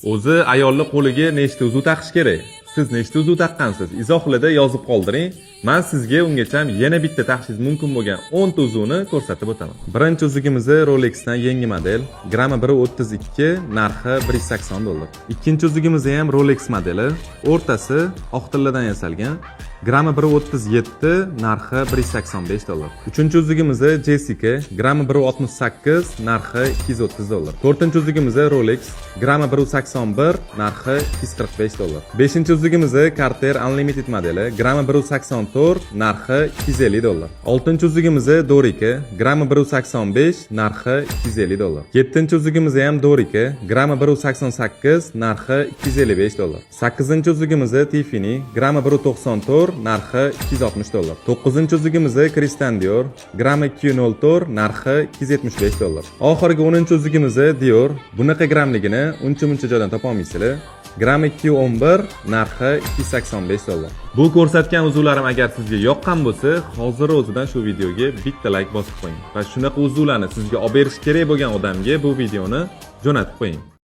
O'zi ayollar qo'liga nechta uzuv taqish kerak? Siz nechta uzuv taqqansiz? Izohlarda yozib qoldiring. Men sizga ungacha yana bitta taqishingiz mumkin bo'lgan 10 ta uzuvni ko'rsatib o'taman. Birinchi uzugimiz Rolex'dan yangi model, grammi 1.32, narxi $180. Ikkinchi uzugimiz ham Rolex modeli, o'rtasi oq tilladan yasalgan, grammi 1.37, narxi $185. Uchinchi uzugimiz Jessica, grammi 1.68, narxi $230. To'rtinchi uzugimiz Rolex, grammi 1.81, narxi $245. Beshinchi uzugimiz Cartier Unlimited modeli, grammi 1.84, narxi $250. Oltinchi uzugimiz Dorika, grammi 1.85, narxi $250. Yettinchi uzugimiz ham Dorika, grammi 1.88, narxi $255. Sakkizinchi uzugimiz Tiffany, grammi 1.94, narxi $260. To'qqizinchi uzugimiz Christian Dior, grammi 204, narxi $275. Oxirgi 10-chi uzugimiz Dior. Bunaqa gramligini uncha-muncha joydan topa olmaysizlar. Grammi 211, narxi $285. Bu ko'rsatgan uzuvlarim agar sizga yoqqan bo'lsa, hozir o'zidan shu videoga bitta like bosib qo'ying va shunaqa uzuvlarni sizga olib berish kerak bo'lgan odamga bu videoni jo'natib qo'ying.